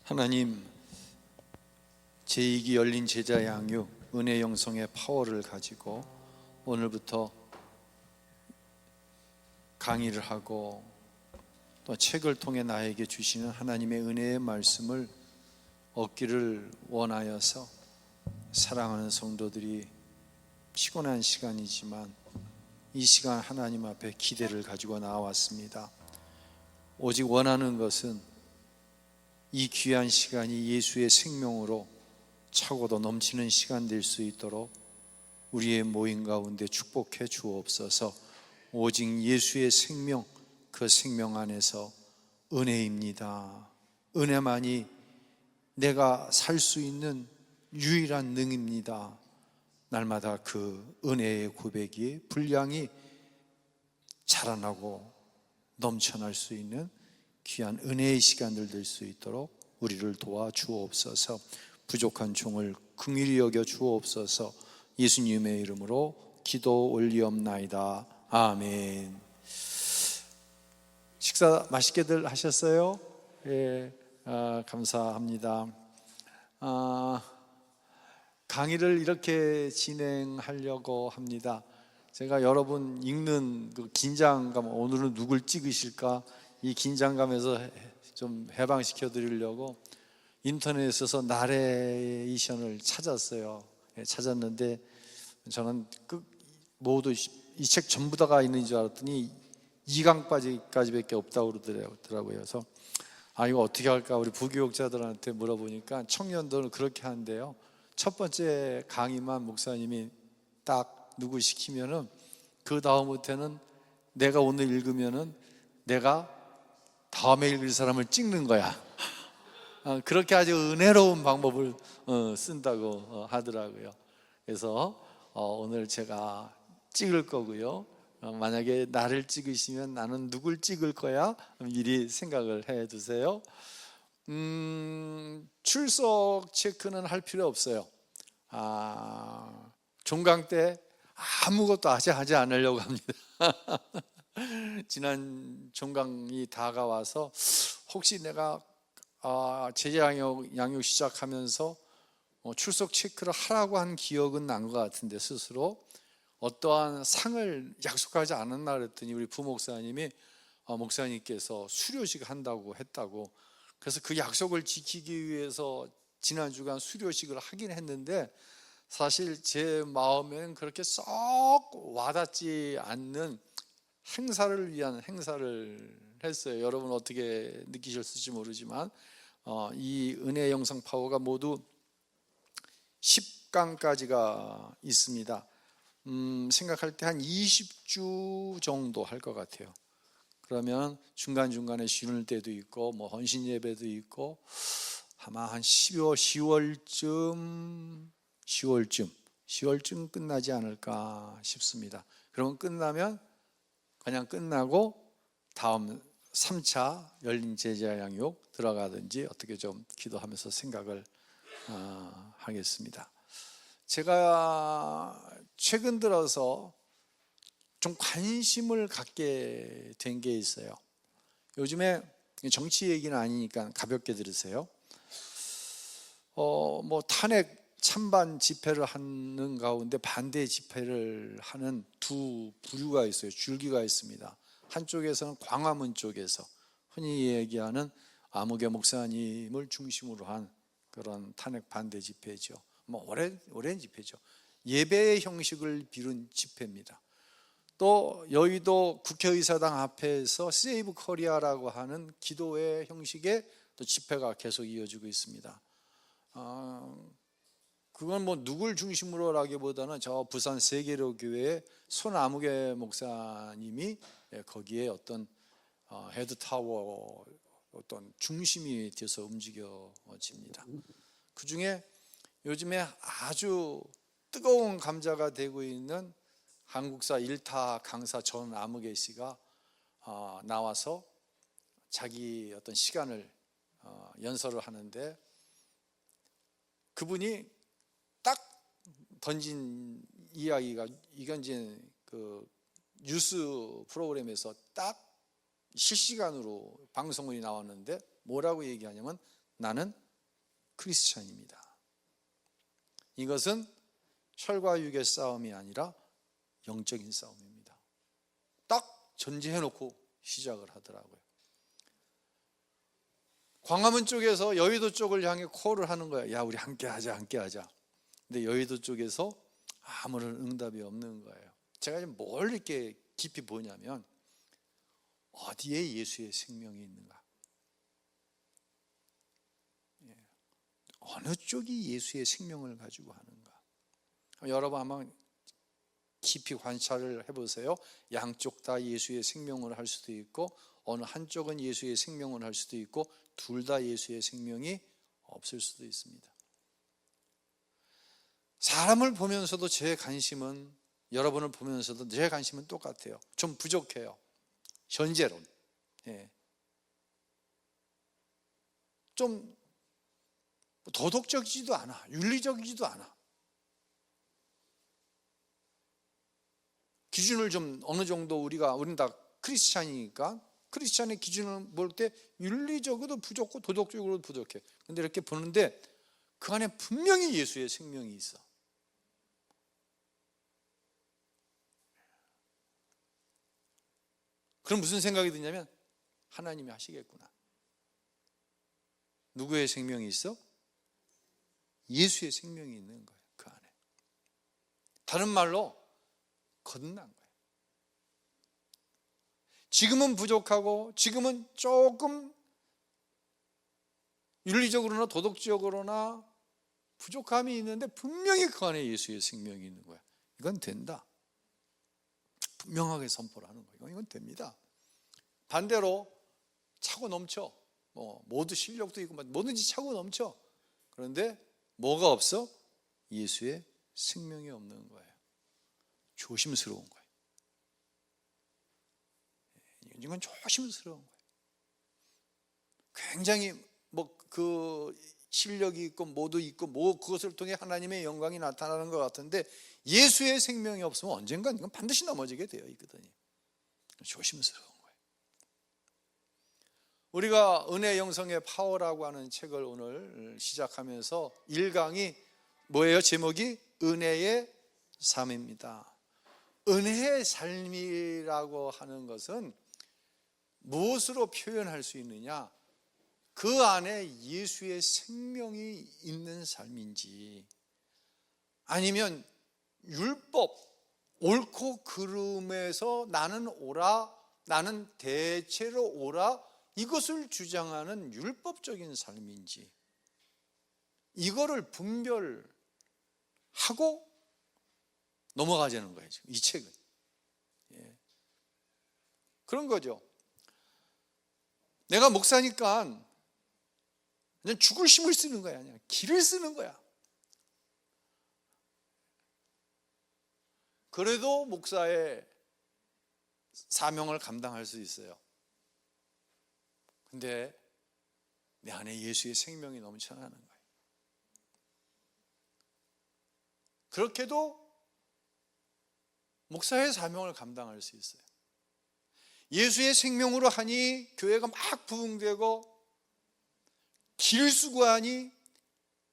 하나님, 제2기 열린 제자 양육 은혜 영성의 파워를 가지고 오늘부터 강의를 하고 또 책을 통해 나에게 주시는 하나님의 은혜의 말씀을 얻기를 원하여서 사랑하는 성도들이 피곤한 시간이지만 이 시간 하나님 앞에 기대를 가지고 나왔습니다. 오직 원하는 것은 이 귀한 시간이 예수의 생명으로 차고도 넘치는 시간 될 수 있도록 우리의 모임 가운데 축복해 주옵소서. 오직 예수의 생명, 그 생명 안에서 은혜입니다. 은혜만이 내가 살 수 있는 유일한 능입니다. 날마다 그 은혜의 고백이 분량이 자라나고 넘쳐날 수 있는 귀한 은혜의 시간들 될 수 있도록 우리를 도와 주옵소서. 부족한 종을 긍휼히 여겨 주옵소서. 예수님의 이름으로 기도 올리옵나이다. 아멘. 식사 맛있게들 하셨어요? 예, 감사합니다. 강의를 이렇게 진행하려고 합니다. 제가 여러분 읽는 그 긴장감, 오늘은 누굴 찍으실까? 이 긴장감에서 좀 해방시켜 드리려고 인터넷에서 나레이션을 찾았어요. 찾았는데 저는 모두 이 책 전부 다가 있는 줄 알았더니 2강까지밖에 없다고 그러더라고요. 그래서 이거 어떻게 할까? 우리 부교육자들한테 물어보니까 청년들은 그렇게 하는데요. 첫 번째 강의만 목사님이 딱 누구 시키면은 그 다음부터는 내가 오늘 읽으면은 내가 다음에 읽을 사람을 찍는 거야. 그렇게 아주 은혜로운 방법을 쓴다고 하더라고요. 그래서 오늘 제가 찍을 거고요. 만약에 나를 찍으시면 나는 누굴 찍을 거야? 미리 생각을 해 두세요. 출석 체크는 할 필요 없어요. 종강 때 아무것도 하지 않으려고 합니다. 지난 종강이 다가와서 혹시 내가 제자 양육 시작하면서 출석 체크를 하라고 한 기억은 난 것 같은데 스스로 어떠한 상을 약속하지 않았나 그랬더니 우리 부목사님이 목사님께서 수료식 한다고 했다고. 그래서 그 약속을 지키기 위해서 지난 주간 수료식을 하긴 했는데 사실 제 마음에는 그렇게 썩 와닿지 않는 행사를 위한 행사를 했어요. 여러분 어떻게 느끼셨을지 모르지만 이 은혜 영성 파워가 모두 10강까지가 있습니다. 생각할 때 한 20주 정도 할 것 같아요. 그러면 중간중간에 쉬는 때도 있고 뭐 헌신 예배도 있고 아마 한 10월쯤 끝나지 않을까 싶습니다. 그러면 끝나면 그냥 끝나고 다음 3차 열린 제자 양육 들어가든지 어떻게 좀 기도하면서 생각을 하겠습니다. 제가 최근 들어서 좀 관심을 갖게 된 게 있어요. 요즘에 정치 얘기는 아니니까 가볍게 들으세요. 뭐 탄핵 찬반 집회를 하는 가운데 반대 집회를 하는 두 부류가 있어요. 줄기가 있습니다. 한쪽에서는 광화문 쪽에서 흔히 얘기하는 아무개 목사님을 중심으로 한 그런 탄핵 반대 집회죠. 뭐 오랜 집회죠. 예배의 형식을 비룬 집회입니다. 또 여의도 국회의사당 앞에서 세이브 코리아라고 하는 기도회 형식의 또 집회가 계속 이어지고 있습니다. 그건 뭐 누굴 중심으로라기보다는 저 부산 세계로교회의 손아무개 목사님이 거기에 어떤 헤드타워 어떤 중심이 돼서 움직여집니다. 그 중에 요즘에 아주 뜨거운 감자가 되고 있는 한국사 1타 강사 전 아무개 씨가 나와서 자기 어떤 시간을 연설을 하는데 그분이 딱 던진 이야기가 이건 이제 그 뉴스 프로그램에서 딱 실시간으로 방송이 나왔는데 뭐라고 얘기하냐면 나는 크리스찬입니다. 이것은 혈과 육의 싸움이 아니라 영적인 싸움입니다. 딱 전제해놓고 시작을 하더라고요. 광화문 쪽에서 여의도 쪽을 향해 콜을 하는 거야. 야, 우리 함께 하자. 근데 여의도 쪽에서 아무런 응답이 없는 거예요. 제가 지금 뭘 이렇게 깊이 보냐면, 어디에 예수의 생명이 있는가? 어느 쪽이 예수의 생명을 가지고 하는가? 여러분 한번 깊이 관찰을 해보세요. 양쪽 다 예수의 생명을 할 수도 있고, 어느 한쪽은 예수의 생명을 할 수도 있고, 둘 다 예수의 생명이 없을 수도 있습니다. 사람을 보면서도 제 관심은, 여러분을 보면서도 제 관심은 똑같아요. 좀 부족해요. 현재론. 좀 도덕적이지도 않아. 윤리적이지도 않아. 기준을 좀 어느 정도 우리는 다 크리스찬이니까 크리스찬의 기준을 볼 때 윤리적으로도 부족하고 도덕적으로도 부족해. 근데 이렇게 보는데 그 안에 분명히 예수의 생명이 있어. 그럼 무슨 생각이 드냐면, 하나님이 하시겠구나. 누구의 생명이 있어? 예수의 생명이 있는 거예요. 그 안에. 다른 말로 거듭난 거예요. 지금은 부족하고, 지금은 조금 윤리적으로나 도덕적으로나 부족함이 있는데 분명히 그 안에 예수의 생명이 있는 거야. 이건 된다. 분명하게 선포를 하는 거예요. 이건 됩니다. 반대로 차고 넘쳐. 모두 실력도 있고 뭐든지 차고 넘쳐. 그런데 뭐가 없어? 예수의 생명이 없는 거예요. 조심스러운 거예요. 이건 조심스러운 거예요. 굉장히 그 실력이 있고 뭐도 있고 그것을 통해 하나님의 영광이 나타나는 것 같은데, 예수의 생명이 없으면 언젠간 이건 반드시 넘어지게 되어 있거든요. 조심스러운 거예요. 우리가 은혜 영성의 파워라고 하는 책을 오늘 시작하면서 1강이 뭐예요? 제목이 은혜의 삶입니다. 은혜의 삶이라고 하는 것은 무엇으로 표현할 수 있느냐? 그 안에 예수의 생명이 있는 삶인지, 아니면 율법, 옳고 그름에서 나는 옳아, 나는 대체로 옳아, 이것을 주장하는 율법적인 삶인지, 이거를 분별하고 넘어가자는 거예요. 지금 이 책은. 그런 거죠. 내가 목사니까 그냥 죽을 힘을 쓰는 거야. 그냥 길을 쓰는 거야. 그래도 목사의 사명을 감당할 수 있어요. 근데 내 안에 예수의 생명이 넘쳐나는 거예요. 그렇게도 목사의 사명을 감당할 수 있어요. 예수의 생명으로 하니 교회가 막 부흥되고, 길을 쓰고 하니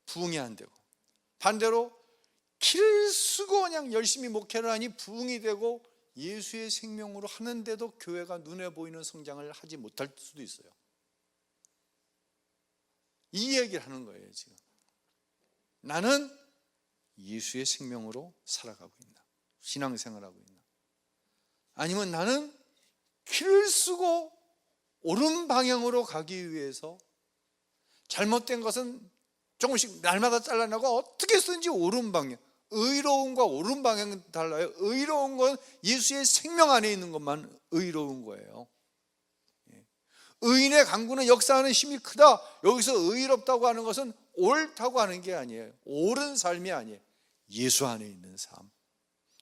부흥이 안 되고, 반대로 길을 쓰고 그냥 열심히 목회를 하니 부흥이 되고, 예수의 생명으로 하는데도 교회가 눈에 보이는 성장을 하지 못할 수도 있어요. 이 얘기를 하는 거예요. 지금 나는 예수의 생명으로 살아가고 있나, 신앙생활하고 있나, 아니면 나는 길을 쓰고 옳은 방향으로 가기 위해서 잘못된 것은 조금씩 날마다 잘라내고 어떻게 쓰든지 옳은 방향, 의로움과 옳은 방향은 달라요. 의로운 건 예수의 생명 안에 있는 것만 의로운 거예요. 의인의 강구는 역사하는 힘이 크다. 여기서 의롭다고 하는 것은 옳다고 하는 게 아니에요. 옳은 삶이 아니에요. 예수 안에 있는 삶,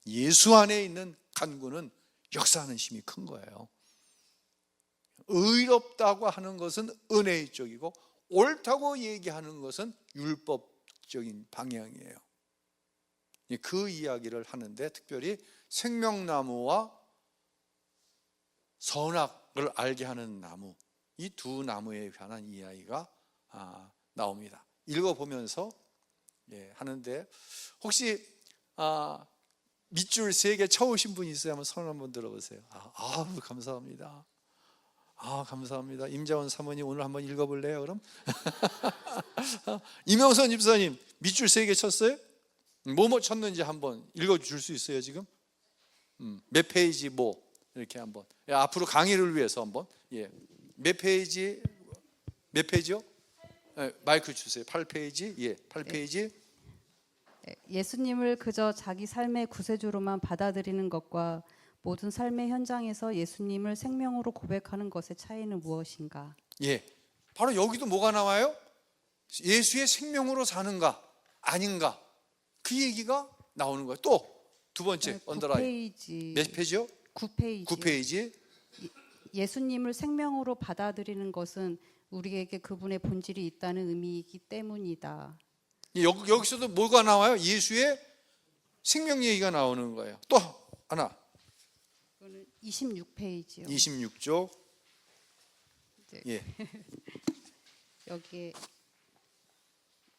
예수 안에 있는 간구는 역사하는 힘이 큰 거예요. 의롭다고 하는 것은 은혜의 쪽이고, 옳다고 얘기하는 것은 율법적인 방향이에요. 그 이야기를 하는데, 특별히 생명나무와 선악을 알게 하는 나무, 이 두 나무에 관한 이야기가 나옵니다. 읽어보면서 하는데 혹시 밑줄 3개 쳐오신 분 있어요? 한번 손 한번 들어보세요. 감사합니다. 감사합니다. 임자원 사모님 오늘 한번 읽어볼래요? 그럼 이명선 집사님 밑줄 3개 쳤어요? 뭐 쳤는지 한번 읽어줄 수 있어요 지금? 몇 페이지 이렇게 한번 앞으로 강의를 위해서 한번 몇 페이지 몇 페이지요? 마이크 주세요. 8페이지 8페이지. 예수님을 그저 자기 삶의 구세주로만 받아들이는 것과 모든 삶의 현장에서 예수님을 생명으로 고백하는 것의 차이는 무엇인가? 바로 여기도 뭐가 나와요? 예수의 생명으로 사는가 아닌가 그 얘기가 나오는 거예요. 또 두 번째 언더라인 9페이지. 몇 페이지요? 9페이지. 9페이지. 예수님을 생명으로 받아들이는 것은 우리에게 그분의 본질이 있다는 의미이기 때문이다. 여기서도 뭐가 나와요? 예수의 생명 얘기가 나오는 거예요. 또 하나. 이거는 26페이지요. 26쪽. 여기에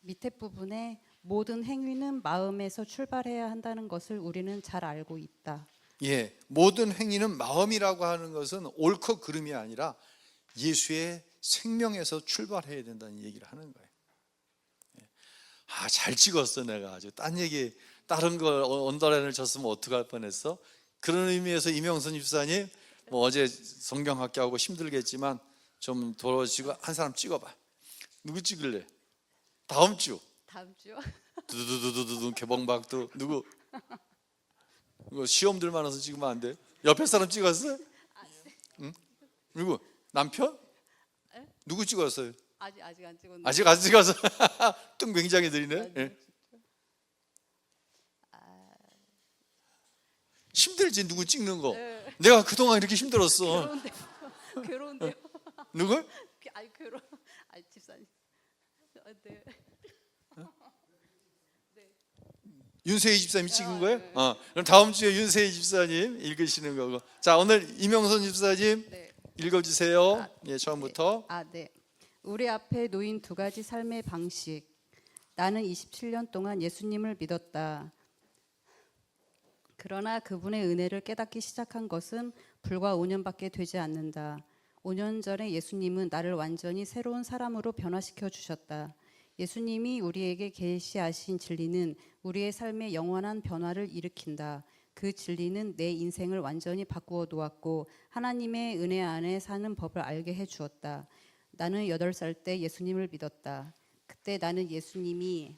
밑에 부분에 모든 행위는 마음에서 출발해야 한다는 것을 우리는 잘 알고 있다. 모든 행위는 마음이라고 하는 것은 옳고 그름이 아니라 예수의 생명에서 출발해야 된다는 얘기를 하는 거예요. 잘 찍었어 내가 아주. 다른 걸 언더라인을 쳤으면 어떡할 뻔했어. 그런 의미에서 이명선 집사님 어제 성경학교하고 힘들겠지만 좀 돌아오시고 한 사람 찍어봐. 누구 찍을래? 다음 주요? 두두두두두 개봉박도 누구? 이거 시험들 많아서 찍으면 안 돼. 옆에 사람 찍었어요? 응? 누구? 남편? 누구 찍었어요? 아직 안 찍었는데. 아직 안 찍어서 뜬 굉장히 들이네. 힘들지 누구 찍는 거. 내가 그동안 이렇게 힘들었어. 괴로운데요. 누구? 집사님. 윤세희 집사님이 찍은 거예요? 그럼 다음 주에 윤세희 집사님 읽으시는 거고. 자, 오늘 이명선 집사님 읽어주세요. 처음부터. 우리 앞에 놓인 2가지 삶의 방식. 나는 27년 동안 예수님을 믿었다. 그러나 그분의 은혜를 깨닫기 시작한 것은 불과 5년밖에 되지 않는다. 5년 전에 예수님은 나를 완전히 새로운 사람으로 변화시켜 주셨다. 예수님이 우리에게 계시하신 진리는 우리의 삶에 영원한 변화를 일으킨다. 그 진리는 내 인생을 완전히 바꾸어 놓았고 하나님의 은혜 안에 사는 법을 알게 해주었다. 나는 8살 때 예수님을 믿었다. 그때 나는 예수님이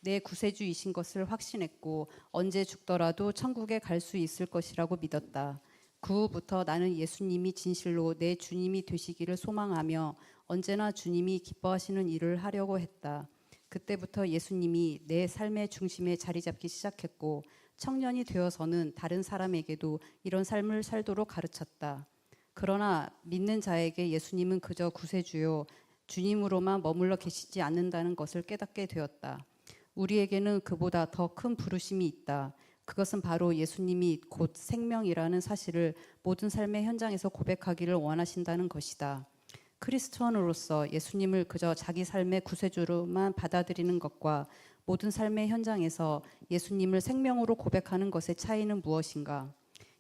내 구세주이신 것을 확신했고 언제 죽더라도 천국에 갈 수 있을 것이라고 믿었다. 그 후부터 나는 예수님이 진실로 내 주님이 되시기를 소망하며 언제나 주님이 기뻐하시는 일을 하려고 했다. 그때부터 예수님이 내 삶의 중심에 자리 잡기 시작했고 청년이 되어서는 다른 사람에게도 이런 삶을 살도록 가르쳤다. 그러나 믿는 자에게 예수님은 그저 구세주요 주님으로만 머물러 계시지 않는다는 것을 깨닫게 되었다. 우리에게는 그보다 더 큰 부르심이 있다. 그것은 바로 예수님이 곧 생명이라는 사실을 모든 삶의 현장에서 고백하기를 원하신다는 것이다. 크리스천으로서 예수님을 그저 자기 삶의 구세주로만 받아들이는 것과 모든 삶의 현장에서 예수님을 생명으로 고백하는 것의 차이는 무엇인가?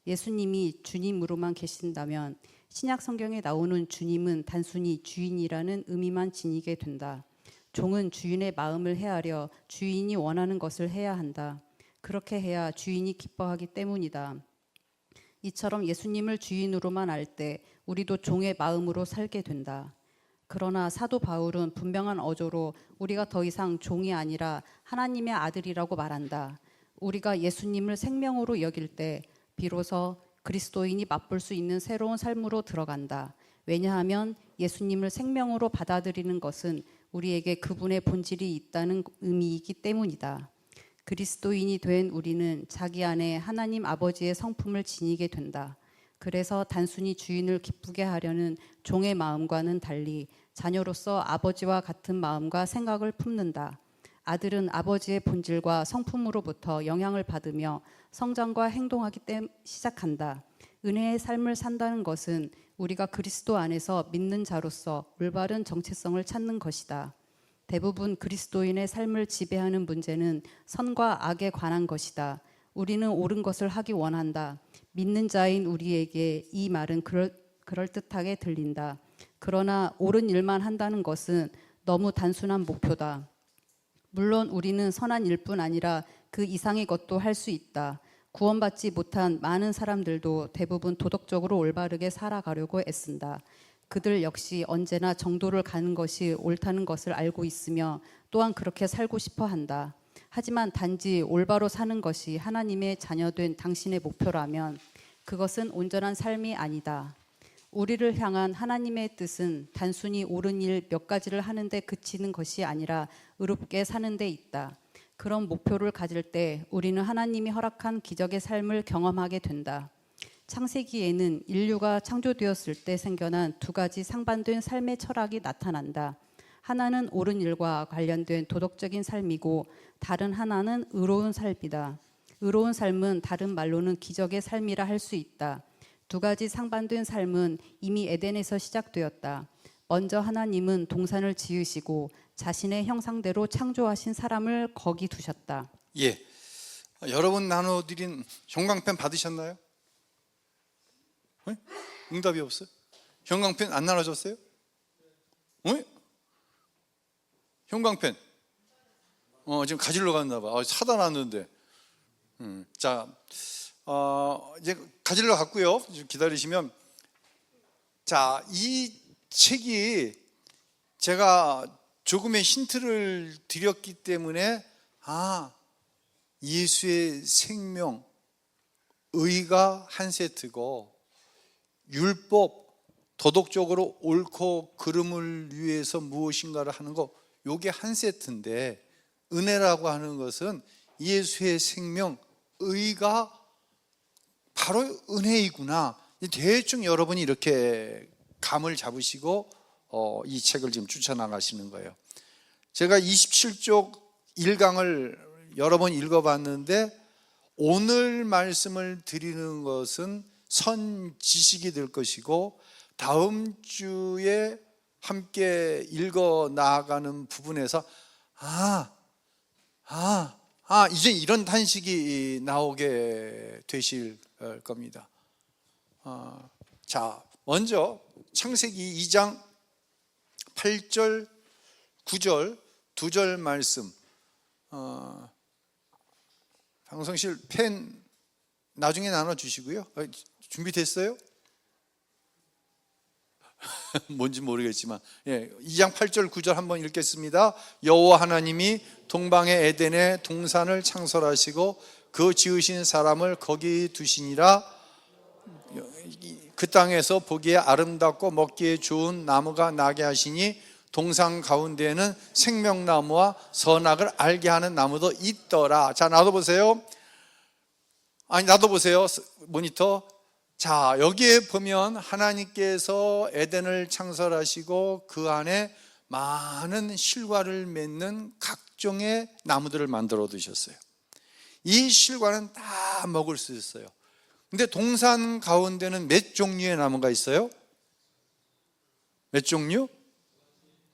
예수님이 주님으로만 계신다면 신약 성경에 나오는 주님은 단순히 주인이라는 의미만 지니게 된다. 종은 주인의 마음을 헤아려 주인이 원하는 것을 해야 한다. 그렇게 해야 주인이 기뻐하기 때문이다. 이처럼 예수님을 주인으로만 알 때 우리도 종의 마음으로 살게 된다. 그러나 사도 바울은 분명한 어조로 우리가 더 이상 종이 아니라 하나님의 아들이라고 말한다. 우리가 예수님을 생명으로 여길 때 비로소 그리스도인이 맛볼 수 있는 새로운 삶으로 들어간다. 왜냐하면 예수님을 생명으로 받아들이는 것은 우리에게 그분의 본질이 있다는 의미이기 때문이다. 그리스도인이 된 우리는 자기 안에 하나님 아버지의 성품을 지니게 된다. 그래서 단순히 주인을 기쁘게 하려는 종의 마음과는 달리 자녀로서 아버지와 같은 마음과 생각을 품는다. 아들은 아버지의 본질과 성품으로부터 영향을 받으며 성장과 행동하기 시작한다. 은혜의 삶을 산다는 것은 우리가 그리스도 안에서 믿는 자로서 올바른 정체성을 찾는 것이다. 대부분 그리스도인의 삶을 지배하는 문제는 선과 악에 관한 것이다. 우리는 옳은 것을 하기 원한다. 믿는 자인 우리에게 이 말은 그럴듯하게 들린다. 그러나 옳은 일만 한다는 것은 너무 단순한 목표다. 물론 우리는 선한 일뿐 아니라 그 이상의 것도 할 수 있다. 구원받지 못한 많은 사람들도 대부분 도덕적으로 올바르게 살아가려고 애쓴다. 그들 역시 언제나 정도를 가는 것이 옳다는 것을 알고 있으며 또한 그렇게 살고 싶어 한다. 하지만 단지 올바로 사는 것이 하나님의 자녀된 당신의 목표라면 그것은 온전한 삶이 아니다. 우리를 향한 하나님의 뜻은 단순히 옳은 일 몇 가지를 하는데 그치는 것이 아니라 의롭게 사는 데 있다. 그런 목표를 가질 때 우리는 하나님이 허락한 기적의 삶을 경험하게 된다. 창세기에는 인류가 창조되었을 때 생겨난 두 가지 상반된 삶의 철학이 나타난다. 하나는 옳은 일과 관련된 도덕적인 삶이고 다른 하나는 의로운 삶이다. 의로운 삶은 다른 말로는 기적의 삶이라 할 수 있다. 두 가지 상반된 삶은 이미 에덴에서 시작되었다. 먼저 하나님은 동산을 지으시고 자신의 형상대로 창조하신 사람을 거기 두셨다. 예, 여러분 나눠드린 형광펜 받으셨나요? 네? 응답이 없어요? 형광펜 안 나눠줬어요? 네? 형광펜 지금 가지러 갔나 봐. 사다 놨는데. 자, 이제 가지러 갔고요. 좀 기다리시면. 자, 이 책이 제가 조금의 힌트를 드렸기 때문에 예수의 생명, 의가 한 세트고 율법, 도덕적으로 옳고 그름을 위해서 무엇인가를 하는 거, 요게 한 세트인데 은혜라고 하는 것은 예수의 생명, 의가 바로 은혜이구나. 대충 여러분이 이렇게 감을 잡으시고 이 책을 지금 추천하시는 거예요. 제가 27쪽 1강을 여러 번 읽어봤는데 오늘 말씀을 드리는 것은 선 지식이 될 것이고 다음 주에 함께 읽어 나아가는 부분에서 이제 이런 단식이 나오게 되실 겁니다. 자, 먼저 창세기 2장 8절, 9절, 2절 말씀. 방송실 펜 나중에 나눠주시고요. 준비됐어요? 뭔지 모르겠지만 2장 8절 9절 한번 읽겠습니다. 여호와 하나님이 동방의 에덴에 동산을 창설하시고 그 지으신 사람을 거기 두시니라. 그 땅에서 보기에 아름답고 먹기에 좋은 나무가 나게 하시니 동산 가운데에는 생명나무와 선악을 알게 하는 나무도 있더라. 자, 놔둬보세요. 놔둬보세요 모니터. 자, 여기에 보면 하나님께서 에덴을 창설하시고 그 안에 많은 실과를 맺는 각종의 나무들을 만들어 두셨어요. 이 실과는 다 먹을 수 있어요. 근데 동산 가운데는 몇 종류의 나무가 있어요? 몇 종류?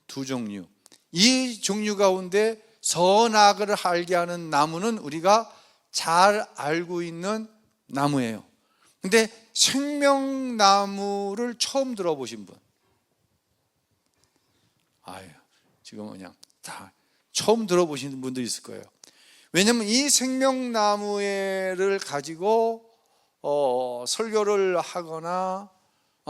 2종류. 이 종류 가운데 선악을 알게 하는 나무는 우리가 잘 알고 있는 나무예요. 근데 생명나무를 처음 들어보신 분? 지금 그냥 다 처음 들어보시는 분도 있을 거예요. 왜냐하면 이 생명나무를 가지고 설교를 하거나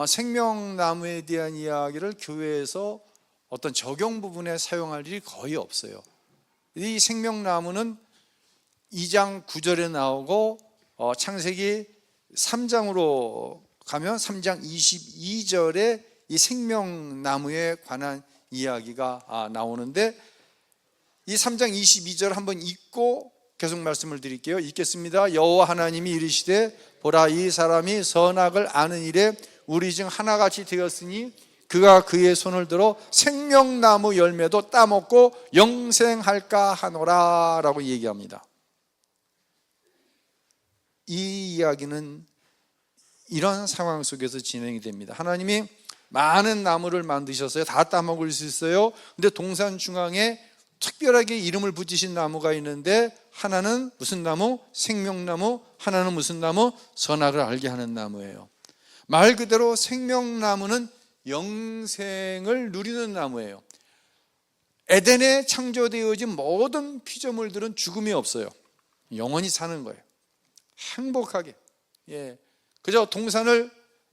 생명나무에 대한 이야기를 교회에서 어떤 적용 부분에 사용할 일이 거의 없어요. 이 생명나무는 2장 9절에 나오고 창세기 3장으로 가면 3장 22절에 이 생명나무에 관한 이야기가 나오는데 이 3장 22절 한번 읽고 계속 말씀을 드릴게요. 읽겠습니다. 여호와 하나님이 이르시되 보라, 이 사람이 선악을 아는 일에 우리 중 하나같이 되었으니 그가 그의 손을 들어 생명나무 열매도 따먹고 영생할까 하노라 라고 얘기합니다. 이 이야기는 이런 상황 속에서 진행이 됩니다. 하나님이 많은 나무를 만드셨어요. 다 따먹을 수 있어요. 근데 동산 중앙에 특별하게 이름을 붙이신 나무가 있는데, 하나는 무슨 나무? 생명나무. 하나는 무슨 나무? 선악을 알게 하는 나무예요. 말 그대로 생명나무는 영생을 누리는 나무예요. 에덴에 창조되어진 모든 피조물들은 죽음이 없어요. 영원히 사는 거예요. 행복하게. 그저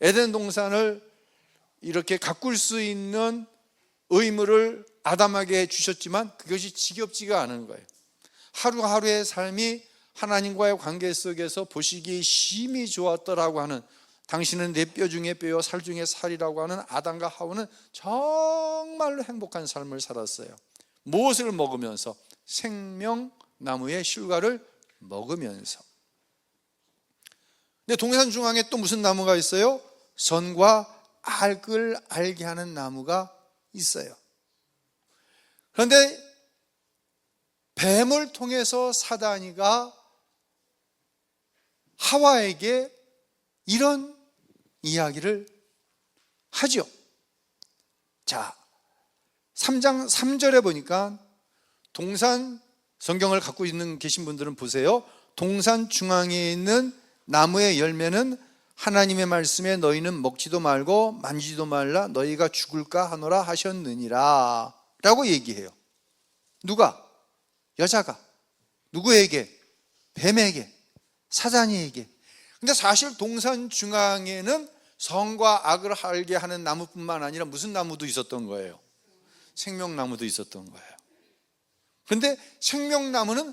에덴 동산을 이렇게 가꿀 수 있는 의무를 아담에게 주셨지만 그것이 지겹지가 않은 거예요. 하루하루의 삶이 하나님과의 관계 속에서 보시기에 심히 좋았더라고 하는, 당신은 내 뼈 중에 뼈요 살 중에 살이라고 하는 아담과 하와는 정말로 행복한 삶을 살았어요. 무엇을 먹으면서? 생명나무의 실과를 먹으면서. 근데 동산 중앙에 또 무슨 나무가 있어요? 선과 악을 알게 하는 나무가 있어요. 그런데 뱀을 통해서 사단이가 하와에게 이런 이야기를 하죠. 자, 3장 3절에 보니까 동산, 성경을 갖고 계신 분들은 보세요. 동산 중앙에 있는 나무의 열매는 하나님의 말씀에 너희는 먹지도 말고 만지지도 말라 너희가 죽을까 하노라 하셨느니라 라고 얘기해요. 누가? 여자가. 누구에게? 뱀에게, 사단이에게. 근데 사실 동산 중앙에는 선과 악을 알게 하는 나무뿐만 아니라 무슨 나무도 있었던 거예요? 생명나무도 있었던 거예요. 그런데 생명나무는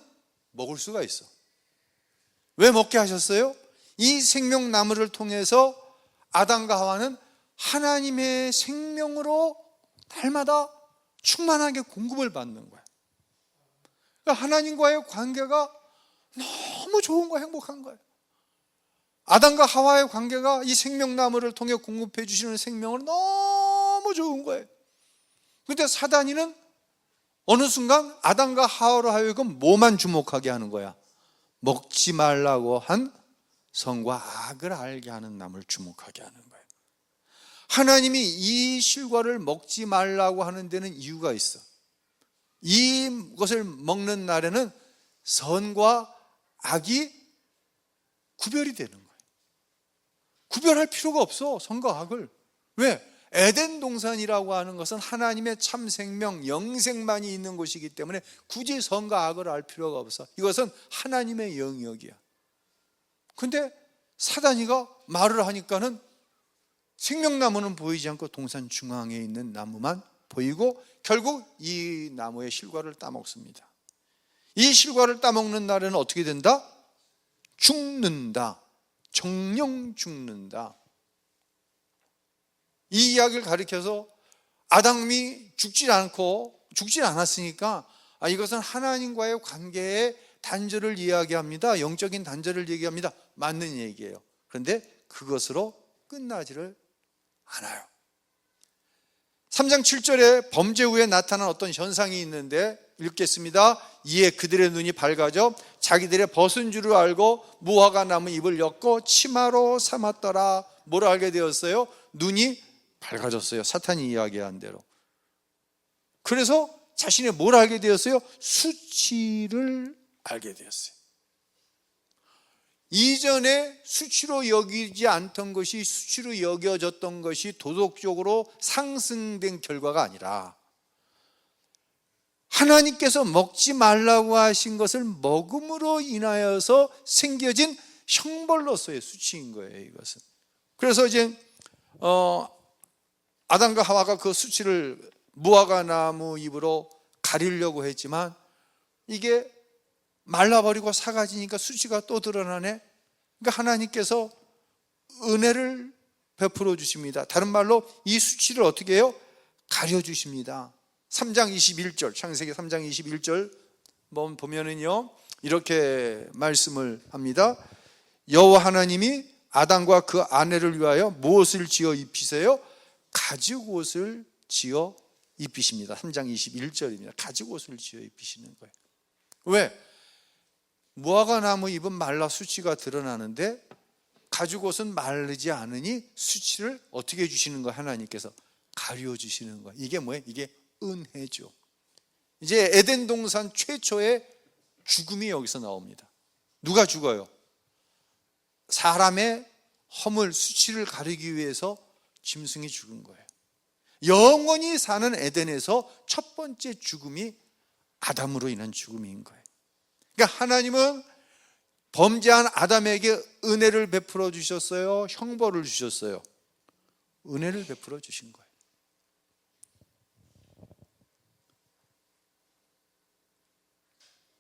먹을 수가 있어. 왜 먹게 하셨어요? 이 생명나무를 통해서 아담과 하와는 하나님의 생명으로 날마다 충만하게 공급을 받는 거예요. 그러니까 하나님과의 관계가 너무 좋은 거예요. 행복한 거예요. 아담과 하와의 관계가 이 생명나무를 통해 공급해 주시는 생명은 너무 좋은 거예요. 그런데 사단이는 어느 순간 아담과 하와로 하여금 뭐만 주목하게 하는 거야? 먹지 말라고 한 선과 악을 알게 하는 나무를 주목하게 하는 거예요. 하나님이 이 실과를 먹지 말라고 하는 데는 이유가 있어. 이것을 먹는 날에는 선과 악이 구별이 되는 거예요. 구별할 필요가 없어, 선과 악을. 왜? 에덴 동산이라고 하는 것은 하나님의 참 생명, 영생만이 있는 곳이기 때문에 굳이 선과 악을 알 필요가 없어. 이것은 하나님의 영역이야. 근데 사단이가 말을 하니까는 생명나무는 보이지 않고 동산 중앙에 있는 나무만 보이고 결국 이 나무의 실과를 따먹습니다. 이 실과를 따먹는 날에는 어떻게 된다? 죽는다. 정령 죽는다. 이 이야기를 가리켜서 아담이 죽질 않았으니까 이것은 하나님과의 관계의 단절을 이야기합니다. 영적인 단절을 얘기합니다. 맞는 얘기예요. 그런데 그것으로 끝나지를 않아요. 3장 7절에 범죄 후에 나타난 어떤 현상이 있는데 읽겠습니다. 이에 그들의 눈이 밝아져 자기들의 벗은 줄을 알고 무화과 나무 잎을 엮고 치마로 삼았더라. 뭘 알게 되었어요? 눈이 밝아졌어요. 사탄이 이야기한 대로. 그래서 자신의 뭘 알게 되었어요? 수치를 알게 되었어요. 이전에 수치로 여기지 않던 것이 수치로 여겨졌던 것이 도덕적으로 상승된 결과가 아니라 하나님께서 먹지 말라고 하신 것을 먹음으로 인하여서 생겨진 형벌로서의 수치인 거예요. 이것은. 그래서 이제 아담과 하와가 그 수치를 무화과 나무 잎으로 가리려고 했지만 이게 말라버리고 사가지니까 수치가 또 드러나네. 그러니까 하나님께서 은혜를 베풀어 주십니다. 다른 말로 이 수치를 어떻게 해요? 가려주십니다. 3장 21절, 창세기 3장 21절 보면은요 이렇게 말씀을 합니다. 여호와 하나님이 아담과 그 아내를 위하여 무엇을 지어 입히세요? 가죽옷을 지어 입히십니다. 3장 21절입니다. 가죽옷을 지어 입히시는 거예요. 왜? 무화과 나무 잎은 말라 수치가 드러나는데 가죽 옷은 마르지 않으니 수치를 어떻게 해주시는 거예요? 하나님께서 가려주시는 거예요. 이게 뭐예요? 이게 은혜죠. 이제 에덴 동산 최초의 죽음이 여기서 나옵니다. 누가 죽어요? 사람의 허물, 수치를 가리기 위해서 짐승이 죽은 거예요. 영원히 사는 에덴에서 첫 번째 죽음이 아담으로 인한 죽음인 거예요. 그러니까 하나님은 범죄한 아담에게 은혜를 베풀어 주셨어요? 형벌을 주셨어요? 은혜를 베풀어 주신 거예요.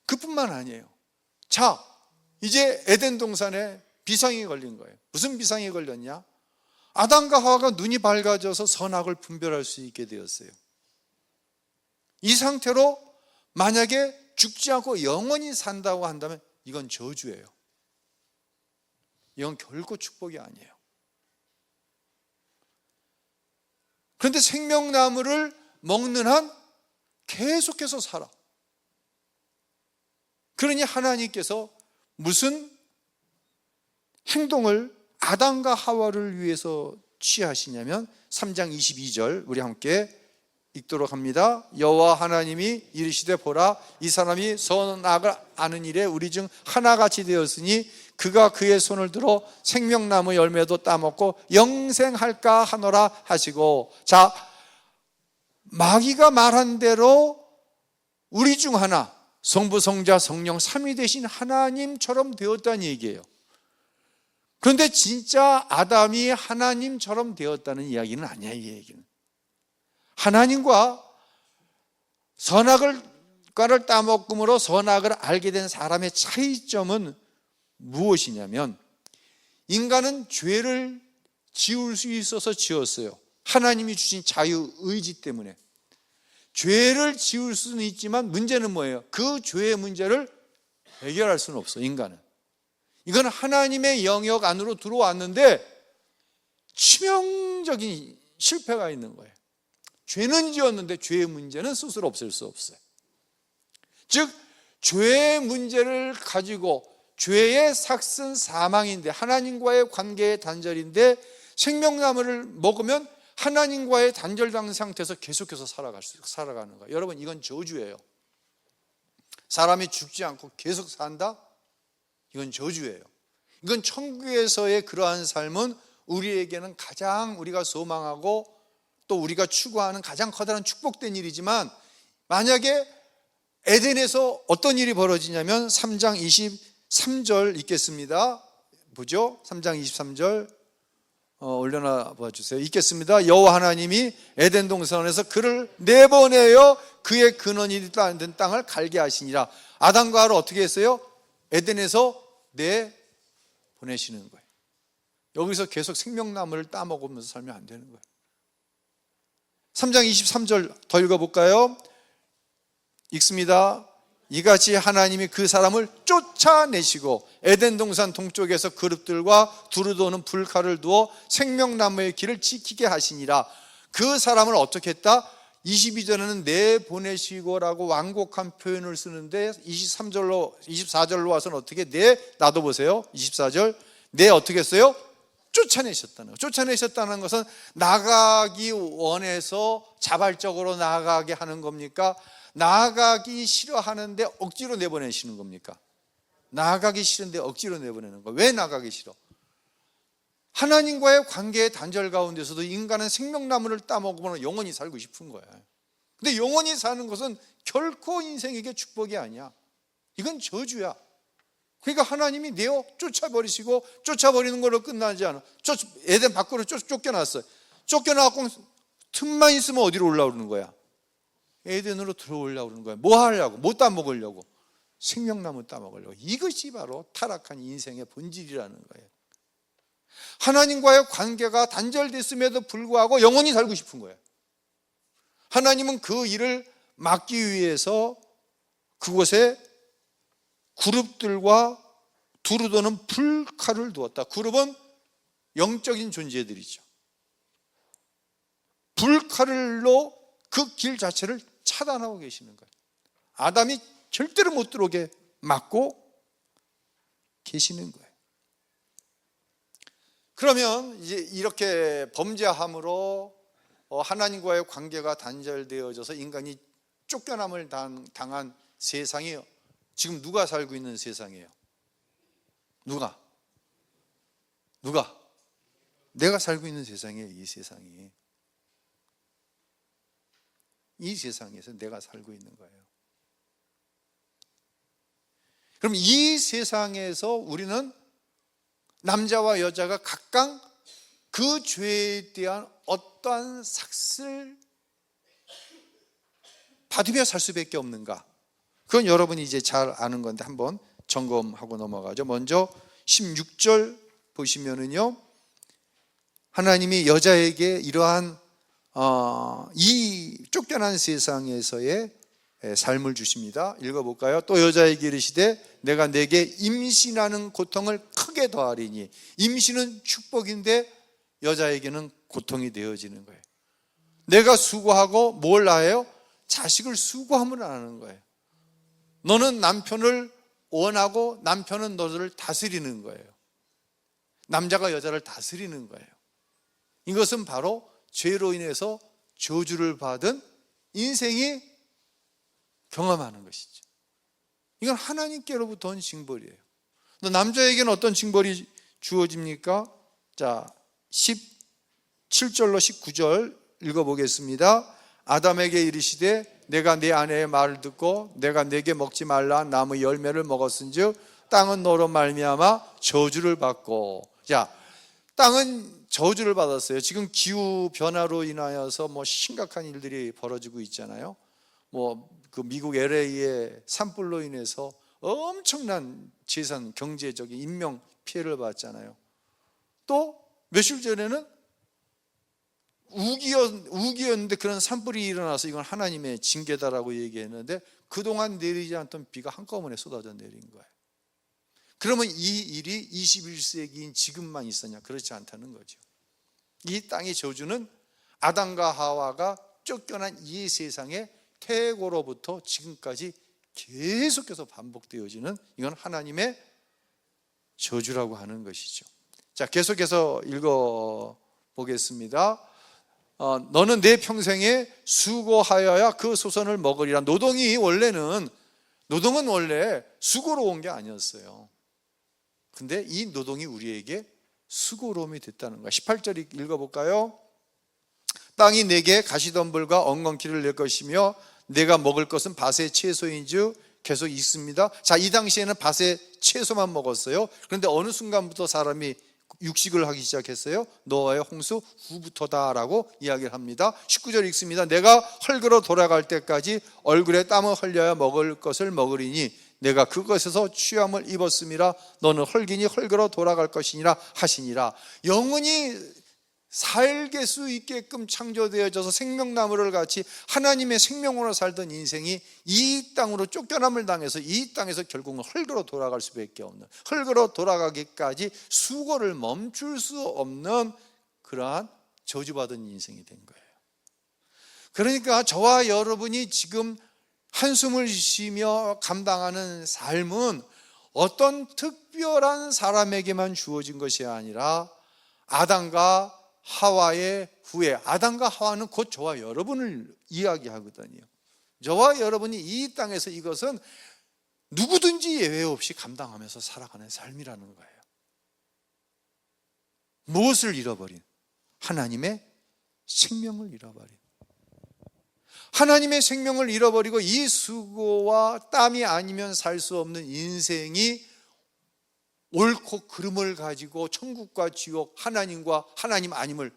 그뿐만 아니에요. 자, 이제 에덴 동산에 비상이 걸린 거예요. 무슨 비상이 걸렸냐? 아담과 하와가 눈이 밝아져서 선악을 분별할 수 있게 되었어요. 이 상태로 만약에 죽지 않고 영원히 산다고 한다면 이건 저주예요. 이건 결코 축복이 아니에요. 그런데 생명나무를 먹는 한 계속해서 살아. 그러니 하나님께서 무슨 행동을 아담과 하와를 위해서 취하시냐면 3장 22절 우리 함께 읽도록 합니다. 여호와 하나님이 이르시되 보라, 이 사람이 선악을 아는 일에 우리 중 하나같이 되었으니 그가 그의 손을 들어 생명나무 열매도 따먹고 영생할까 하노라 하시고. 자, 마귀가 말한 대로 우리 중 하나, 성부, 성자, 성령 삼위 되신 하나님처럼 되었다는 얘기예요. 그런데 진짜 아담이 하나님처럼 되었다는 이야기는 아니야. 이 얘기는 하나님과 선악을 과를 따먹음으로 선악을 알게 된 사람의 차이점은 무엇이냐면, 인간은 죄를 지을 수 있어서 지었어요. 하나님이 주신 자유의지 때문에. 죄를 지을 수는 있지만 문제는 뭐예요? 그 죄의 문제를 해결할 수는 없어, 인간은. 이건 하나님의 영역 안으로 들어왔는데 치명적인 실패가 있는 거예요. 죄는 지었는데 죄의 문제는 스스로 없앨 수 없어요. 즉, 죄의 문제를 가지고 죄의 삭은 사망인데, 하나님과의 관계의 단절인데, 생명나무를 먹으면 하나님과의 단절된 상태에서 계속해서 살아가는 거예요. 여러분, 이건 저주예요. 사람이 죽지 않고 계속 산다? 이건 저주예요. 이건 천국에서의 그러한 삶은 우리에게는 가장 우리가 소망하고 또 우리가 추구하는 가장 커다란 축복된 일이지만, 만약에 에덴에서 어떤 일이 벌어지냐면 3장 23절 읽겠습니다. 보죠. 3장 23절 올려놔 봐주세요. 읽겠습니다. 여호와 하나님이 에덴 동산에서 그를 내보내어 그의 근원이 된 땅을 갈게 하시니라. 아담과 하와를 어떻게 했어요? 에덴에서 내보내시는 거예요. 여기서 계속 생명나무를 따먹으면서 살면 안 되는 거예요. 3장 23절 더 읽어볼까요? 읽습니다. 이같이 하나님이 그 사람을 쫓아내시고 에덴 동산 동쪽에서 그룹들과 두루도는 불칼을 두어 생명나무의 길을 지키게 하시니라. 그 사람을 어떻게 했다? 22절에는 내보내시고라고 완곡한 표현을 쓰는데 24절로 와서는 어떻게 놔둬보세요. 24절 어떻게 했어요? 쫓아내셨다는 거예요. 쫓아내셨다는 것은 나가기 원해서 자발적으로 나가게 하는 겁니까? 나가기 싫어하는데 억지로 내보내시는 겁니까? 나가기 싫은데 억지로 내보내는 거예요. 왜 나가기 싫어? 하나님과의 관계의 단절 가운데서도 인간은 생명나무를 따먹으면 영원히 살고 싶은 거야. 근데 영원히 사는 것은 결코 인생에게 축복이 아니야. 이건 저주야. 그러니까 하나님이 내어 쫓아버리시고, 쫓아버리는 걸로 끝나지 않아. 에덴 밖으로 쫓겨났어요. 쫓겨나고 틈만 있으면 어디로 올라오는 거야? 에덴으로 들어오려고 그러는 거야. 뭐 하려고? 뭐 따먹으려고? 생명나무 따먹으려고. 이것이 바로 타락한 인생의 본질이라는 거예요. 하나님과의 관계가 단절됐음에도 불구하고 영원히 살고 싶은 거예요. 하나님은 그 일을 막기 위해서 그곳에 그룹들과 두루도는 불칼을 두었다. 그룹은 영적인 존재들이죠. 불칼로 그 길 자체를 차단하고 계시는 거예요. 아담이 절대로 못 들어오게 막고 계시는 거예요. 그러면 이제 이렇게 범죄함으로 하나님과의 관계가 단절되어져서 인간이 쫓겨남을 당한 세상이 지금 누가 살고 있는 세상이에요? 누가? 내가 살고 있는 세상이에요. 이 세상이. 이 세상에서 내가 살고 있는 거예요. 그럼 이 세상에서 우리는 남자와 여자가 각각 그 죄에 대한 어떠한 삭을 받으며 살 수밖에 없는가? 그건 여러분이 이제 잘 아는 건데 한번 점검하고 넘어가죠. 먼저 16절 보시면은요, 하나님이 여자에게 이러한 이 쫓겨난 세상에서의 삶을 주십니다. 읽어볼까요? 또 여자에게 이르시되 내가 내게 임신하는 고통을 크게 더하리니. 임신은 축복인데 여자에게는 고통이 되어지는 거예요. 내가 수고하고 뭘 낳아요? 자식을 수고함을 안 하는 거예요. 너는 남편을 원하고 남편은 너를 다스리는 거예요. 남자가 여자를 다스리는 거예요. 이것은 바로 죄로 인해서 저주를 받은 인생이 경험하는 것이죠. 이건 하나님께로부터 온 징벌이에요. 남자에게는 어떤 징벌이 주어집니까? 자, 17절로 19절 읽어보겠습니다. 아담에게 이르시되 내가 네 아내의 말을 듣고 내가 내게 먹지 말라 한 나무 열매를 먹었은즉 땅은 너로 말미암아 저주를 받고. 자, 땅은 저주를 받았어요. 지금 기후 변화로 인하여서 심각한 일들이 벌어지고 있잖아요. 그 미국 LA의 산불로 인해서 엄청난 재산, 경제적인 인명 피해를 봤잖아요. 또 며칠 전에는 우기였는데 그런 산불이 일어나서 이건 하나님의 징계다라고 얘기했는데 그동안 내리지 않던 비가 한꺼번에 쏟아져 내린 거예요. 그러면 이 일이 21세기인 지금만 있었냐? 그렇지 않다는 거죠. 이 땅의 저주는 아담과 하와가 쫓겨난 이 세상의 태고로부터 지금까지 계속해서 반복되어지는, 이건 하나님의 저주라고 하는 것이죠. 자, 계속해서 읽어보겠습니다. 너는 내 평생에 수고하여야 그 소선을 먹으리라. 노동은 원래 수고로 온 게 아니었어요. 근데 이 노동이 우리에게 수고로움이 됐다는 거야. 18절 읽어볼까요? 땅이 내게 가시덤불과 엉겅퀴를 낼 것이며 내가 먹을 것은 밭의 채소인즉 계속 있습니다. 자, 이 당시에는 밭의 채소만 먹었어요. 그런데 어느 순간부터 사람이 육식을 하기 시작했어요. 노아의 홍수 후부터다라고 이야기를 합니다. 19절 읽습니다. 내가 헐그러 돌아갈 때까지 얼굴에 땀을 흘려야 먹을 것을 먹으리니 내가 그것에서 취함을 입었음이라. 너는 헐기니 헐그러 돌아갈 것이니라 하시니라. 영원히 살게 수 있게끔 창조되어져서 생명나무를 같이 하나님의 생명으로 살던 인생이 이 땅으로 쫓겨남을 당해서 이 땅에서 결국은 헐그러 돌아갈 수밖에 없는, 헐그러 돌아가기까지 수고를 멈출 수 없는 그러한 저주받은 인생이 된 거예요. 그러니까 저와 여러분이 지금 한숨을 쉬며 감당하는 삶은 어떤 특별한 사람에게만 주어진 것이 아니라 아담과 하와의 후에, 아담과 하와는 곧 저와 여러분을 이야기하거든요. 저와 여러분이 이 땅에서 이것은 누구든지 예외 없이 감당하면서 살아가는 삶이라는 거예요. 무엇을 잃어버린? 하나님의 생명을 잃어버린. 하나님의 생명을 잃어버리고 이 수고와 땀이 아니면 살 수 없는 인생이 옳고 그름을 가지고 천국과 지옥, 하나님과 하나님 아님을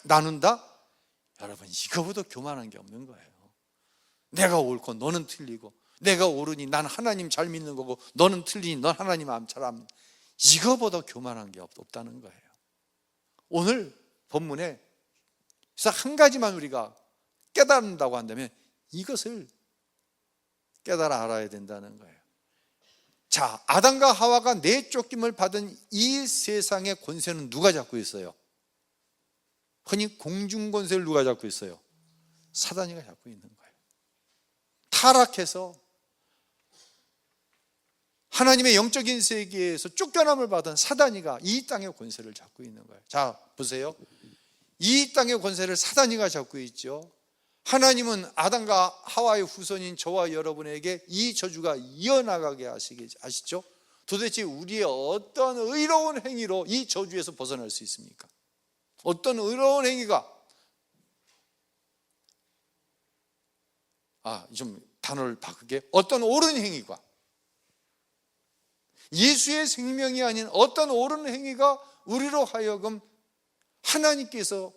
나눈다? 여러분, 이거보다 교만한 게 없는 거예요. 내가 옳고 너는 틀리고, 내가 옳으니 난 하나님 잘 믿는 거고 너는 틀리니 넌 하나님 잘 안 믿는, 이거보다 교만한 게 없다는 거예요. 오늘 본문에 한 가지만 우리가 깨닫는다고 한다면 이것을 깨달아 알아야 된다는 거예요. 자, 아담과 하와가 내쫓김을 받은 이 세상의 권세는 누가 잡고 있어요? 흔히 공중 권세를 누가 잡고 있어요? 사단이가 잡고 있는 거예요. 타락해서 하나님의 영적인 세계에서 쫓겨남을 받은 사단이가 이 땅의 권세를 잡고 있는 거예요. 자, 보세요. 이 땅의 권세를 사단이가 잡고 있죠. 하나님은 아담과 하와의 후손인 저와 여러분에게 이 저주가 이어나가게 아시죠? 도대체 우리의 어떤 의로운 행위로 이 저주에서 벗어날 수 있습니까? 어떤 의로운 행위가, 좀 단어를 바꾸게, 어떤 옳은 행위가, 예수의 생명이 아닌 어떤 옳은 행위가 우리로 하여금 하나님께서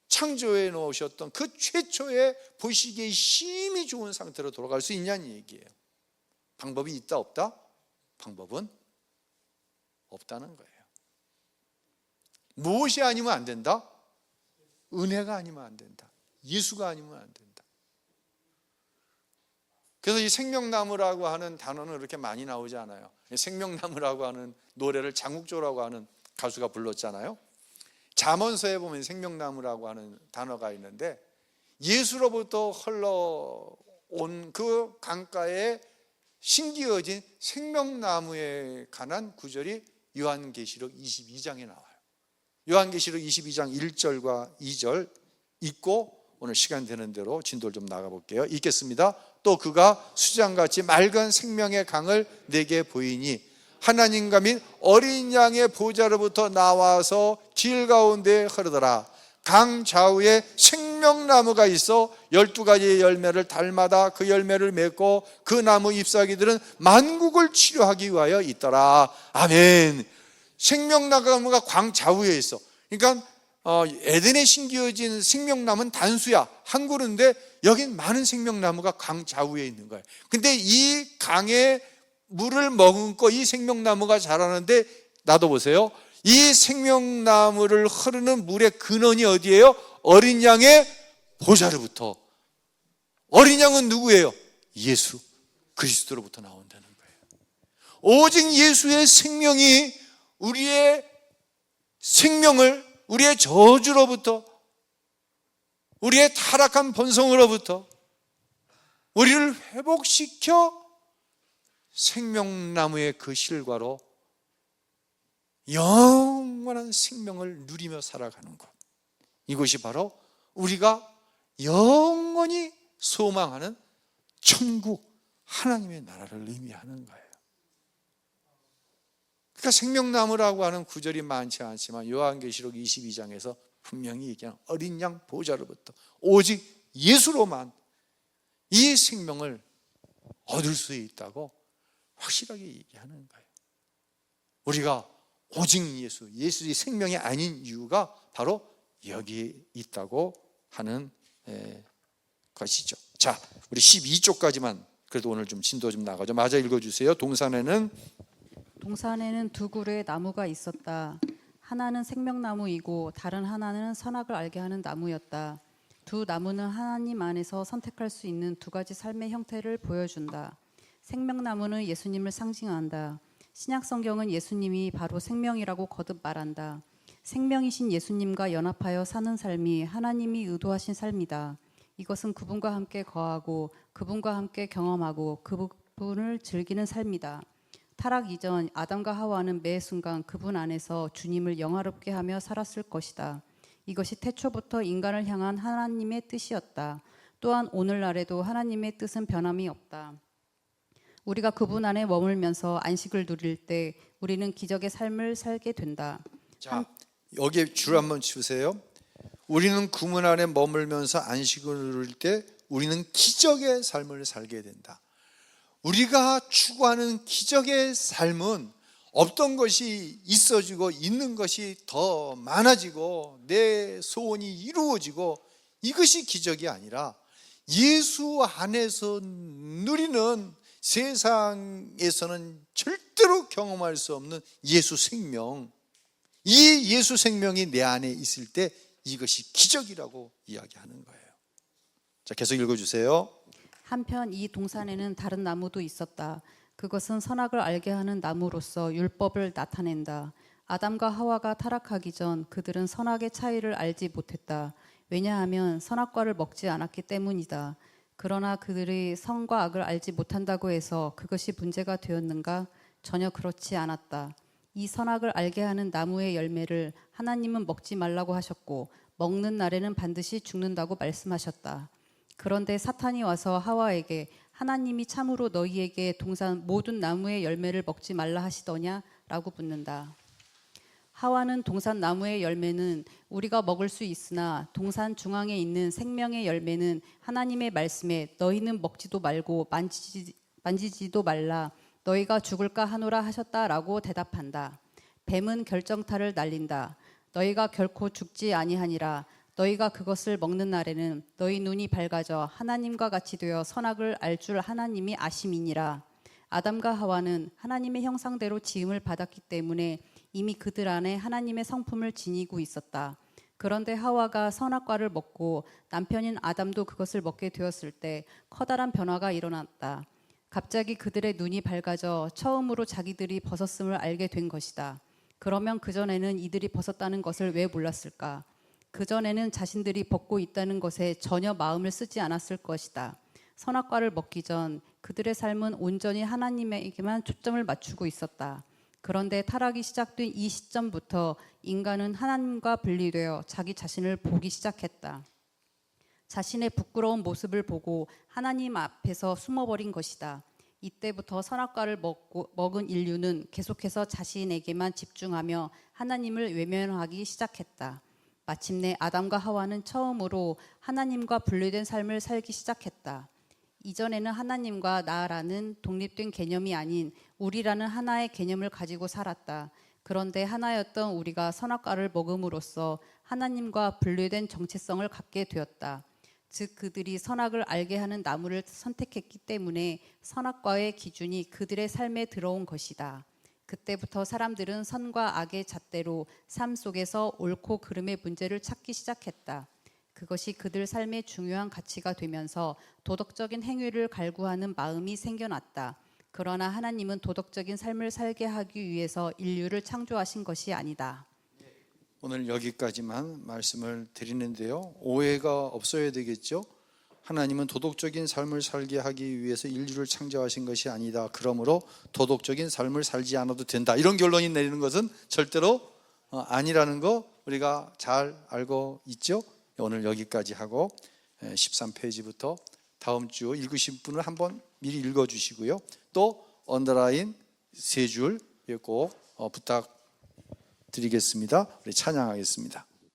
창조해 놓으셨던 그 최초의 보시기에 힘이 좋은 상태로 돌아갈 수 있냐는 얘기예요. 방법이 있다 없다? 방법은 없다는 거예요. 무엇이 아니면 안 된다? 은혜가 아니면 안 된다. 예수가 아니면 안 된다. 그래서 이 생명나무라고 하는 단어는 그렇게 많이 나오지 않아요. 생명나무라고 하는 노래를 장욱조라고 하는 가수가 불렀잖아요. 잠언서에 보면 생명나무라고 하는 단어가 있는데, 예수로부터 흘러온 그 강가에 심기어진 생명나무에 관한 구절이 요한계시록 22장에 나와요. 요한계시록 22장 1절과 2절 읽고 오늘 시간 되는 대로 진도를 좀 나가볼게요. 읽겠습니다. 또 그가 수장같이 맑은 생명의 강을 내게 보이니 하나님과 및 어린 양의 보좌로부터 나와서 길 가운데 흐르더라. 강 좌우에 생명나무가 있어 12가지의 열매를 달마다 그 열매를 맺고 그 나무 잎사귀들은 만국을 치료하기 위하여 있더라. 아멘. 생명나무가 강 좌우에 있어. 그러니까 에덴에 심겨진 생명나무는 단수야, 한 그루인데 여긴 많은 생명나무가 강 좌우에 있는 거예요. 근데 이 강에 물을 머금고 이 생명나무가 자라는데, 나도 보세요. 이 생명나무를 흐르는 물의 근원이 어디예요? 어린 양의 보좌로부터. 어린 양은 누구예요? 예수 그리스도로부터 나온다는 거예요. 오직 예수의 생명이 우리의 생명을, 우리의 저주로부터, 우리의 타락한 본성으로부터 우리를 회복시켜 생명나무의 그 실과로 영원한 생명을 누리며 살아가는 것, 이것이 바로 우리가 영원히 소망하는 천국, 하나님의 나라를 의미하는 거예요. 그러니까 생명나무라고 하는 구절이 많지 않지만 요한계시록 22장에서 분명히 얘기하는 어린 양 보좌로부터 오직 예수로만 이 생명을 얻을 수 있다고 확실하게 얘기하는 거예요. 우리가 오직 예수의 생명이 아닌 이유가 바로 여기에 있다고 하는 것이죠. 자, 우리 12쪽까지만 그래도 오늘 좀 진도 좀 나가죠. 마저 읽어주세요. 동산에는 두 그루의 나무가 있었다. 하나는 생명나무이고 다른 하나는 선악을 알게 하는 나무였다. 두 나무는 하나님 안에서 선택할 수 있는 두 가지 삶의 형태를 보여준다. 생명나무는 예수님을 상징한다. 신약 성경은 예수님이 바로 생명이라고 거듭 말한다. 생명이신 예수님과 연합하여 사는 삶이 하나님이 의도하신 삶이다. 이것은 그분과 함께 거하고 그분과 함께 경험하고 그분을 즐기는 삶이다. 타락 이전 아담과 하와는 매 순간 그분 안에서 주님을 영화롭게 하며 살았을 것이다. 이것이 태초부터 인간을 향한 하나님의 뜻이었다. 또한 오늘날에도 하나님의 뜻은 변함이 없다. 우리가 그분 안에 머물면서 안식을 누릴 때 우리는 기적의 삶을 살게 된다. 자, 여기에 줄 한번 치우세요. 우리는 그분 안에 머물면서 안식을 누릴 때 우리는 기적의 삶을 살게 된다. 우리가 추구하는 기적의 삶은 없던 것이 있어지고 있는 것이 더 많아지고 내 소원이 이루어지고, 이것이 기적이 아니라 예수 안에서 누리는 세상에서는 절대로 경험할 수 없는 예수 생명, 이 예수 생명이 내 안에 있을 때 이것이 기적이라고 이야기하는 거예요. 자, 계속 읽어주세요. 한편 이 동산에는 다른 나무도 있었다. 그것은 선악을 알게 하는 나무로서 율법을 나타낸다. 아담과 하와가 타락하기 전 그들은 선악의 차이를 알지 못했다. 왜냐하면 선악과를 먹지 않았기 때문이다. 그러나 그들이 선과 악을 알지 못한다고 해서 그것이 문제가 되었는가? 전혀 그렇지 않았다. 이 선악을 알게 하는 나무의 열매를 하나님은 먹지 말라고 하셨고 먹는 날에는 반드시 죽는다고 말씀하셨다. 그런데 사탄이 와서 하와에게 하나님이 참으로 너희에게 동산 모든 나무의 열매를 먹지 말라 하시더냐? 라고 묻는다. 하와는 동산 나무의 열매는 우리가 먹을 수 있으나 동산 중앙에 있는 생명의 열매는 하나님의 말씀에 너희는 먹지도 말고 만지지도 말라 너희가 죽을까 하노라 하셨다라고 대답한다. 뱀은 결정타를 날린다. 너희가 결코 죽지 아니하니라. 너희가 그것을 먹는 날에는 너희 눈이 밝아져 하나님과 같이 되어 선악을 알 줄 하나님이 아심이니라. 아담과 하와는 하나님의 형상대로 지음을 받았기 때문에 이미 그들 안에 하나님의 성품을 지니고 있었다. 그런데 하와가 선악과를 먹고 남편인 아담도 그것을 먹게 되었을 때 커다란 변화가 일어났다. 갑자기 그들의 눈이 밝아져 처음으로 자기들이 벗었음을 알게 된 것이다. 그러면 그전에는 이들이 벗었다는 것을 왜 몰랐을까? 그전에는 자신들이 벗고 있다는 것에 전혀 마음을 쓰지 않았을 것이다. 선악과를 먹기 전 그들의 삶은 온전히 하나님에게만 초점을 맞추고 있었다. 그런데 타락이 시작된 이 시점부터 인간은 하나님과 분리되어 자기 자신을 보기 시작했다. 자신의 부끄러운 모습을 보고 하나님 앞에서 숨어버린 것이다. 이때부터 선악과를 먹은 인류는 계속해서 자신에게만 집중하며 하나님을 외면하기 시작했다. 마침내 아담과 하와는 처음으로 하나님과 분리된 삶을 살기 시작했다. 이전에는 하나님과 나라는 독립된 개념이 아닌 우리라는 하나의 개념을 가지고 살았다. 그런데 하나였던 우리가 선악과를 먹음으로써 하나님과 분리된 정체성을 갖게 되었다. 즉 그들이 선악을 알게 하는 나무를 선택했기 때문에 선악과의 기준이 그들의 삶에 들어온 것이다. 그때부터 사람들은 선과 악의 잣대로 삶 속에서 옳고 그름의 문제를 찾기 시작했다. 그것이 그들 삶의 중요한 가치가 되면서 도덕적인 행위를 갈구하는 마음이 생겨났다. 그러나 하나님은 도덕적인 삶을 살게 하기 위해서 인류를 창조하신 것이 아니다. 오늘 여기까지만 말씀을 드리는데요. 오해가 없어야 되겠죠. 하나님은 도덕적인 삶을 살게 하기 위해서 인류를 창조하신 것이 아니다. 그러므로 도덕적인 삶을 살지 않아도 된다. 이런 결론이 내리는 것은 절대로 아니라는 거 우리가 잘 알고 있죠. 오늘 여기까지 하고 13페이지부터 다음 주 읽으신 분은 한번 미리 읽어주시고요. 또 언더라인 3줄 꼭 부탁드리겠습니다. 우리 찬양하겠습니다.